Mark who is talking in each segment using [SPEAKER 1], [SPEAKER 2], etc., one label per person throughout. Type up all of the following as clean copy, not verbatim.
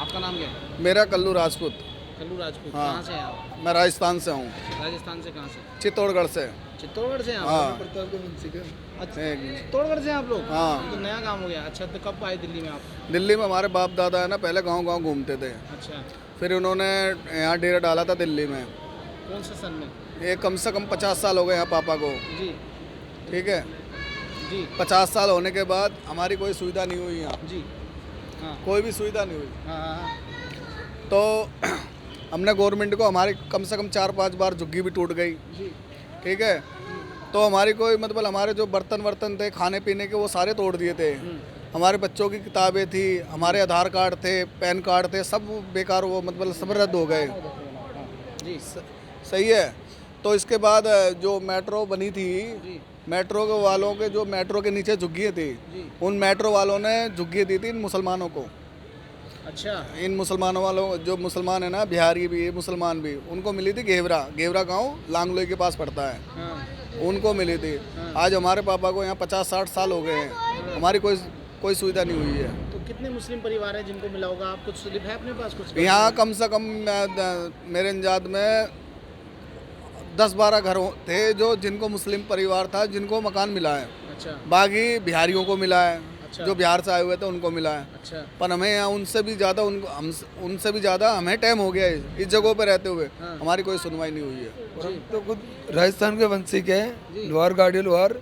[SPEAKER 1] आपका नाम क्या है?
[SPEAKER 2] मेरा कल्लू राजपूत।
[SPEAKER 1] कल्लू राजपूत।
[SPEAKER 2] हाँ।
[SPEAKER 1] कहाँ से हैं आप?
[SPEAKER 2] मैं राजस्थान से हूँ,
[SPEAKER 1] राजस्थान से कहाँ से?
[SPEAKER 2] चित्तौड़गढ़ से।
[SPEAKER 1] चित्तौड़गढ़ से हैं आप?
[SPEAKER 2] हाँ।
[SPEAKER 1] अच्छा,
[SPEAKER 2] एक-
[SPEAKER 1] चित्तौड़गढ़ से हैं आप लोग?
[SPEAKER 2] हाँ।
[SPEAKER 1] ये तो नया काम हो गया। अच्छा, तो कब आए दिल्ली में आप?
[SPEAKER 2] दिल्ली में हमारे बाप दादा है ना, पहले गांव गांव घूमते थे,
[SPEAKER 1] अच्छा,
[SPEAKER 2] फिर उन्होंने यहाँ डेरा डाला था दिल्ली में।
[SPEAKER 1] कौन से सन में?
[SPEAKER 2] ये कम से कम 50 साल हो गए यहाँ पापा को।
[SPEAKER 1] जी
[SPEAKER 2] ठीक है,
[SPEAKER 1] जी
[SPEAKER 2] 50 साल होने के बाद हमारी कोई सुविधा नहीं हुई यहाँ,
[SPEAKER 1] जी। हाँ
[SPEAKER 2] कोई भी सुविधा नहीं हुई।
[SPEAKER 1] हाँ हाँ।
[SPEAKER 2] तो हमने गवर्नमेंट को, हमारी कम से कम 4-5 बार झुग्गी भी टूट गई।
[SPEAKER 1] जी
[SPEAKER 2] ठीक है, तो हमारी कोई मतलब हमारे जो बर्तन वर्तन थे खाने पीने के वो सारे तोड़ दिए थे। हमारे बच्चों की किताबें थी, हमारे आधार कार्ड थे, पैन कार्ड थे, सब बेकार, वो मतलब सब रद्द हो गए।
[SPEAKER 1] जी
[SPEAKER 2] सही है। तो इसके बाद जो मेट्रो बनी थी,
[SPEAKER 1] जी
[SPEAKER 2] मेट्रो के वालों के जो मेट्रो के नीचे झुग्गियाँ थी,
[SPEAKER 1] जी।
[SPEAKER 2] उन मेट्रो वालों ने झुग्गियाँ दी थी इन मुसलमानों को।
[SPEAKER 1] अच्छा।
[SPEAKER 2] इन मुसलमानों वालों, जो मुसलमान है ना, बिहारी भी मुसलमान भी, उनको मिली थी घेवरा। घेवरा गांव लांगलोई के पास पड़ता है,
[SPEAKER 1] हाँ
[SPEAKER 2] उनको मिली थी। आज हमारे पापा को यहाँ 50-60 साल हो गए हैं, हमारी कोई सुविधा नहीं हुई है।
[SPEAKER 1] तो कितने मुस्लिम परिवार हैं जिनको मिला होगा? आप कुछ स्लिप है अपने पास कुछ?
[SPEAKER 2] यहाँ कम से कम मेरे अंदाज में 10-12 घर थे जो जिनको मुस्लिम परिवार था, जिनको मकान मिला है।
[SPEAKER 1] अच्छा
[SPEAKER 2] बाकी बिहारियों को मिला है,
[SPEAKER 1] अच्छा।
[SPEAKER 2] जो बिहार से आए हुए थे उनको मिला है।
[SPEAKER 1] अच्छा।
[SPEAKER 2] पर हमें यहाँ उनसे भी ज़्यादा उनसे भी ज़्यादा हमें टाइम हो गया है इस जगहों पे रहते हुए।
[SPEAKER 1] हाँ।
[SPEAKER 2] हमारी कोई सुनवाई नहीं हुई है।
[SPEAKER 3] और हम तो खुद राजस्थान के वंशिक
[SPEAKER 1] जी।
[SPEAKER 3] हैं, लोहार गाड़ी लोहार,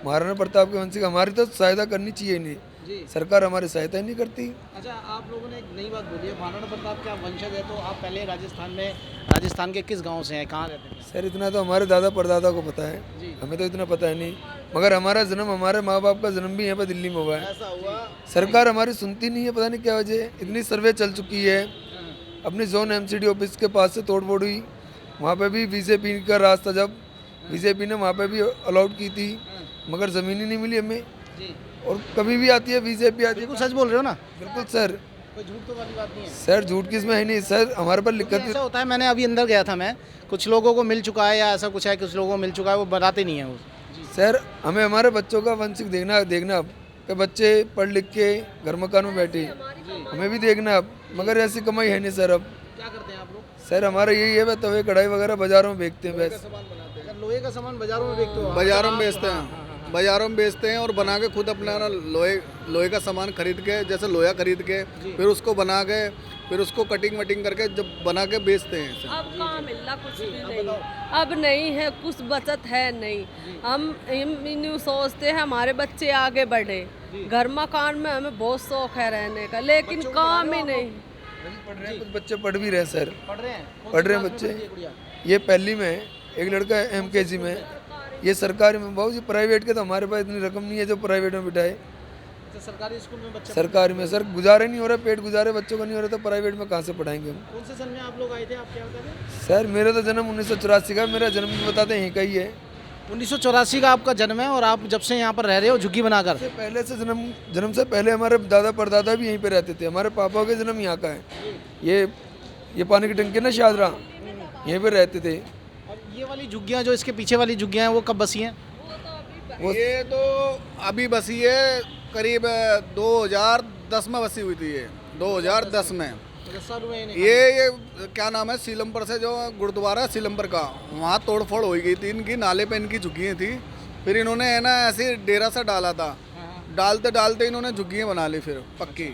[SPEAKER 3] महाराणा प्रताप के वंशिक। हमारी तो सहायता करनी चाहिए नहीं,
[SPEAKER 1] जी।
[SPEAKER 3] सरकार हमारी सहायता ही नहीं करती।
[SPEAKER 1] अच्छा, आप लोगों ने एक नई बात बोली है, महाराणा प्रताप के आप वंशज है, तो आप पहले राजस्थान के किस गांव से हैं, कहाँ रहते थे?
[SPEAKER 3] सर इतना तो हमारे दादा परदादा को पता है,
[SPEAKER 1] जी।
[SPEAKER 3] हमें तो इतना पता है नहीं। मगर हमारा जन्म, हमारे माँ बाप का जन्म भी यहाँ पर दिल्ली में हुआ है।
[SPEAKER 1] ऐसा हुआ?
[SPEAKER 3] सरकार हमारी सुनती नहीं है, पता नहीं क्या वजह है। इतनी सर्वे चल चुकी है, अपनी जोन एमसीडी ऑफिस के पास से तोड़ फोड़ हुई, वहाँ पे भी बीजेपी का राज था, जब बीजेपी ने वहाँ पे भी अलाउड की थी, मगर ज़मीन ही नहीं मिली हमें।
[SPEAKER 1] जी।
[SPEAKER 3] और कभी भी आती है बीजेपी आती है।
[SPEAKER 1] बिल्कुल सच बोल रहे हो ना?
[SPEAKER 3] बिल्कुल सर,
[SPEAKER 1] कोई झूठ तो वाली बात नहीं है।
[SPEAKER 3] सर झूठ किसमें है नहीं सर, हमारे पर
[SPEAKER 1] क्योंकि
[SPEAKER 3] लिखत
[SPEAKER 1] ऐसा होता है, मैंने अभी अंदर गया था, मैं कुछ लोगों को मिल चुका है या ऐसा कुछ है, कुछ लोगों को मिल चुका है, वो बताते नहीं है वो।
[SPEAKER 3] सर हमें हमारे बच्चों का वंशिक देखना अब कि बच्चे पढ़ लिख के घर मकान में बैठे, हमें भी देखना अब। मगर ऐसी कमाई है नहीं सर अब।
[SPEAKER 1] क्या करते हैं आप लोग?
[SPEAKER 3] सर हमारा यही है, तवे कढ़ाई वगैरह बाजारों में बेचते हैं बस।
[SPEAKER 1] अच्छा, लोहे का सामान बाजारों में बेचते हो?
[SPEAKER 2] बाजारों में बेचते हैं, बाजारों में बेचते हैं और बना के खुद अपना ना लोहे का सामान खरीद के, जैसे लोहा खरीद के फिर उसको बना के, फिर उसको कटिंग वटिंग करके जब बना के बेचते हैं।
[SPEAKER 4] अब कहाँ मिल रहा कुछ भी नहीं, अब नहीं है, कुछ बचत है नहीं। हम यूँ सोचते हैं हमारे बच्चे आगे बढ़े, घर मकान में हमें बहुत शौक है रहने का, लेकिन काम ही नहीं।
[SPEAKER 3] पढ़ रहे हैं, कुछ बच्चे पढ़ भी रहे हैं सर,
[SPEAKER 1] पढ़ रहे हैं? कौन सी
[SPEAKER 3] पढ़ रहे हैं
[SPEAKER 1] क्लास में
[SPEAKER 3] बच्चे।
[SPEAKER 1] पढ़ती है गुड़िया?
[SPEAKER 3] ये पहली में है, एक लड़का है MKG में, ये सरकारी में। बहुत जी प्राइवेट के तो हमारे पास इतनी रकम नहीं है जो प्राइवेट में बिठाए।
[SPEAKER 1] अच्छा, सरकारी स्कूल में बच्चे?
[SPEAKER 3] सरकारी में सर गुजारे नहीं हो रहा, पेट गुजारे बच्चों का नहीं हो रहा, तो प्राइवेट में कहाँ से पढ़ाएंगे हम।
[SPEAKER 1] कौन से सन में आप लोग आए थे, आप क्या बता रहे?
[SPEAKER 3] सर मेरा तो जन्म 1984 का, मेरा जन्म भी बताते हैं यहीं का ही है।
[SPEAKER 1] 1984 का आपका जन्म है और आप जब से यहाँ पर रह रहे हो झुग्गी बनाकर?
[SPEAKER 3] से पहले से जन्म से पहले हमारे दादा परदादा भी यहीं पे रहते थे। हमारे पापा का जन्म यहाँ का है। ये पानी की टंकी ना शादरा, यहीं पे रहते थे।
[SPEAKER 1] और ये वाली झुग्गियाँ, जो इसके पीछे वाली झुग्गियाँ हैं, वो कब बसी हैं?
[SPEAKER 2] ये तो अभी बसी है, करीब 2010 में बसी हुई थी ये, 2010 में।
[SPEAKER 1] 10 साल हुए इन्हें?
[SPEAKER 2] ये क्या नाम है, सीलमपुर से जो गुरुद्वारा है सीलमपुर का, वहाँ तोड़ फोड़ हो गई थी इनकी, नाले पे इनकी झुग्गियाँ थी। फिर इन्होंने है ना ऐसे डेरा सा डाला था, डालते डालते इन्होंने झुग्गियाँ बना ली फिर पक्की।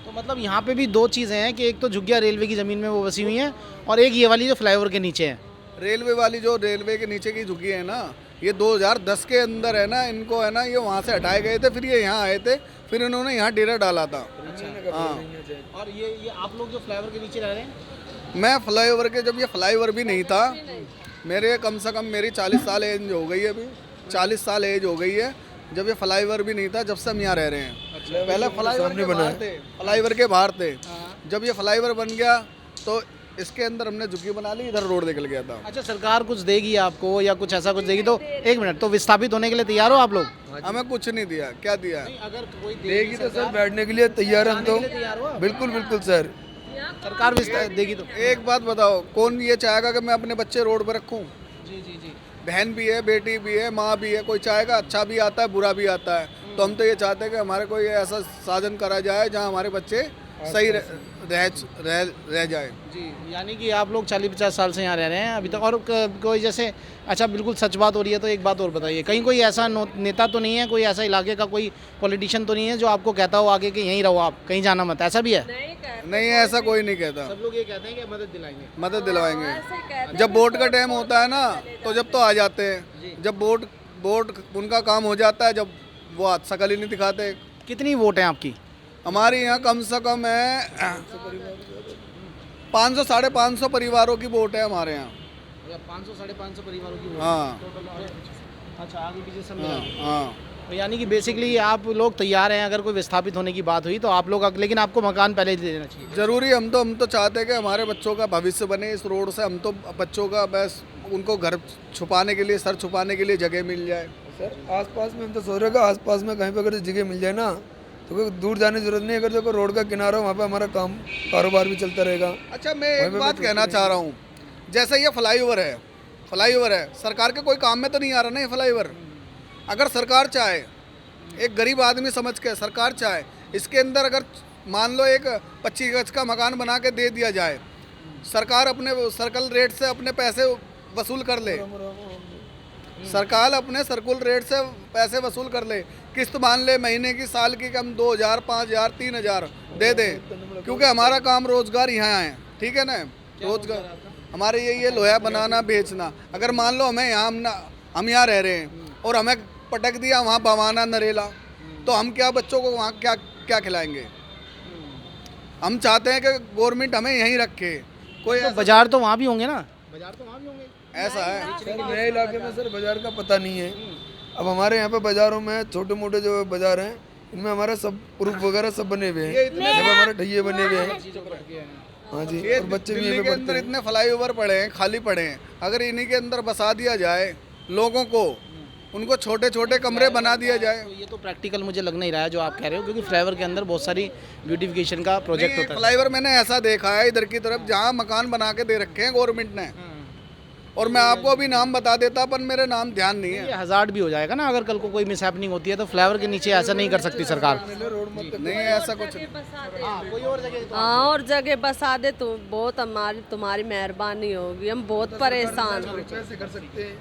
[SPEAKER 1] तो मतलब यहाँ पे भी दो चीज़ें हैं कि एक तो झुग्गियाँ रेलवे की ज़मीन में वो बसी हुई हैं, और एक ये वाली जो फ्लाईओवर के नीचे है।
[SPEAKER 2] रेलवे वाली जो रेलवे के नीचे की झुग्गी है ना, ये 2010 के अंदर है ना, इनको है ना ये वहाँ से हटाए गए थे, फिर ये यहाँ आए थे, फिर इन्होंने यहाँ डेरा डाला था। हाँ,
[SPEAKER 1] और ये आप लोग जो फ्लाईओवर के नीचे रह रहे हैं?
[SPEAKER 2] मैं फ्लाईओवर के, जब ये फ्लाईओवर भी नहीं था, मेरे कम से कम मेरी 40 साल एज हो गई है, अभी 40 साल एज हो गई है, जब ये फ्लाईओवर भी नहीं था, जब से हम यहाँ रह रहे हैं। पहले फ्लाईओवर के बाहर थे, फ्लाईओवर के बाहर थे। जब ये फ्लाईओवर बन गया तो इसके अंदर हमने झुग्गी बना ली, इधर रोड निकल गया था।
[SPEAKER 1] अच्छा, सरकार कुछ देगी आपको या कुछ ऐसा कुछ देगी? तो एक मिनट, तो विस्थापित होने के लिए तैयार हो आप लोग?
[SPEAKER 2] हमें कुछ नहीं दिया, क्या दिया?
[SPEAKER 1] अगर कोई
[SPEAKER 3] देगी तो सर बैठने के लिए तैयार हम तो।
[SPEAKER 1] तैयार हो?
[SPEAKER 3] बिल्कुल बिल्कुल सर।
[SPEAKER 1] सरकार देगी तो?
[SPEAKER 2] एक बात बताओ, कौन ये चाहेगा कि मैं अपने बच्चे रोड पर रखूं?
[SPEAKER 1] जी जी जी।
[SPEAKER 2] बहन भी है, बेटी भी है, माँ भी है, कोई चाहेगा? अच्छा भी आता है, बुरा भी आता है। तो हम तो ये चाहते हैं कि हमारे कोई ऐसा साधन करा जाए जहाँ हमारे बच्चे सही रह जाए।
[SPEAKER 1] जी, यानी कि आप लोग 40-50 साल से यहाँ रह रहे हैं अभी तक। और कोई जैसे, अच्छा बिल्कुल सच बात हो रही है तो एक बात और बताइए, कहीं कोई ऐसा नेता तो नहीं है, कोई ऐसा इलाके का कोई पॉलिटिशियन तो नहीं है जो आपको कहता हो आगे कि यहीं रहो आप, कहीं जाना मत, ऐसा भी है?
[SPEAKER 2] नहीं, ऐसा कोई नहीं कहता।
[SPEAKER 1] सब लोग ये कहते हैं कि मदद दिलाएंगे।
[SPEAKER 2] मदद दिलवाएंगे। जब वोट का टाइम होता है ना तो जब तो आ जाते हैं, जब वोट उनका काम हो जाता है, जब वो हाथ शकल ही नहीं दिखाते।
[SPEAKER 1] कितनी वोट है आपकी?
[SPEAKER 2] हमारे यहाँ कम से कम है 500 साढ़े 500 परिवारों की वोट है हमारे यहाँ।
[SPEAKER 1] 500-550 परिवारों की वोट।
[SPEAKER 2] हाँ
[SPEAKER 1] अच्छा, आगे पीछे सब
[SPEAKER 2] हाँ
[SPEAKER 1] मिला।
[SPEAKER 2] हाँ।
[SPEAKER 1] तो यानी कि बेसिकली आप लोग तैयार हैं, अगर कोई विस्थापित होने की बात हुई तो आप लोग, लेकिन आपको मकान पहले दे देना चाहिए।
[SPEAKER 2] जरूरी, हम तो चाहते हैं कि हमारे बच्चों का भविष्य बने इस रोड से। हम तो बच्चों का बस उनको घर छुपाने के लिए, सर छुपाने के लिए जगह मिल जाए।
[SPEAKER 3] सर आसपास में हम तो सोच रहे हैं आसपास में कहीं पे अगर जगह मिल जाए ना तो कोई दूर जाने की जरूरत नहीं। अगर देखो रोड का किनारा, वहाँ पे हमारा कारोबार भी चलता रहेगा।
[SPEAKER 2] अच्छा, मैं एक बात कहना चाह रहा हूँ, जैसे ये फ्लाईओवर है, सरकार के कोई काम में तो नहीं आ रहा ना ये फ्लाईओवर। अगर सरकार चाहे, एक गरीब आदमी समझ के सरकार चाहे, इसके अंदर अगर मान लो एक 25 गज का मकान बना के दे दिया जाए, सरकार अपने सर्कल रेट से अपने पैसे वसूल कर ले, सरकार अपने सर्कुल रेट से पैसे वसूल कर ले, किस्त मान ले महीने की, साल की, कम 2000, 5000, 3000 दे दे, क्योंकि हमारा काम रोजगार यहाँ है, ठीक है ना। रोजगार हमारे यही है, लोहा बनाना, बेचना। अगर मान लो हमें यहाँ हम यहाँ रह रहे हैं और हमें पटक दिया वहाँ बवाना नरेला, तो हम क्या बच्चों को वहाँ क्या खिलाएंगे? हम चाहते हैं कि गवर्नमेंट हमें यहीं रखे। कोई
[SPEAKER 1] तो बाजार तो वहाँ भी होंगे ना? बाजार तो वहाँ भी होंगे।
[SPEAKER 2] ऐसा है
[SPEAKER 3] सर नए इलाके में सर बाजार का पता नहीं है। अब हमारे यहाँ पे बाजारों में छोटे मोटे जो बाजार हैं, इनमें हमारा सब प्रूफ वगैरह सब बने हुए हैं। यहाँ पे हमारे ठैये बने हुए हैं। हाँ जी, और बच्चे भी
[SPEAKER 2] दिल्ली
[SPEAKER 3] यहीं
[SPEAKER 2] के
[SPEAKER 3] पे
[SPEAKER 2] अंदर
[SPEAKER 3] पढ़ते हैं।
[SPEAKER 2] इतने फ्लाईओवर पड़े हैं, खाली पड़े हैं, अगर इन्हीं के अंदर बसा दिया जाए लोगों को, उनको छोटे छोटे कमरे बना दिया जाए।
[SPEAKER 1] तो ये तो प्रैक्टिकल मुझे लग नहीं रहा है जो आप कह रहे हो, क्योंकि फ्लाईओवर के अंदर बहुत सारी ब्यूटिफिकेशन का प्रोजेक्ट होता है।
[SPEAKER 2] फ्लाईओवर मैंने ऐसा देखा है इधर की तरफ, जहाँ मकान बना के दे रखे हैं गवर्नमेंट ने, और मैं आपको अभी नाम बता देता, पर मेरे नाम ध्यान नहीं है।
[SPEAKER 1] ये हज़ार्ड भी हो जाएगा ना, अगर कल को कोई मिसहैपनिंग होती है तो फ्लाईओवर के नीचे ऐसा नहीं कर सकती सरकार।
[SPEAKER 2] नहीं, ऐसा कुछ
[SPEAKER 1] कोई और जगह
[SPEAKER 4] हाँ, और जगह बसा दे तो बहुत तुम्हारी मेहरबानी होगी। हम बहुत परेशान हैं।
[SPEAKER 3] कैसे कर सकते हैं?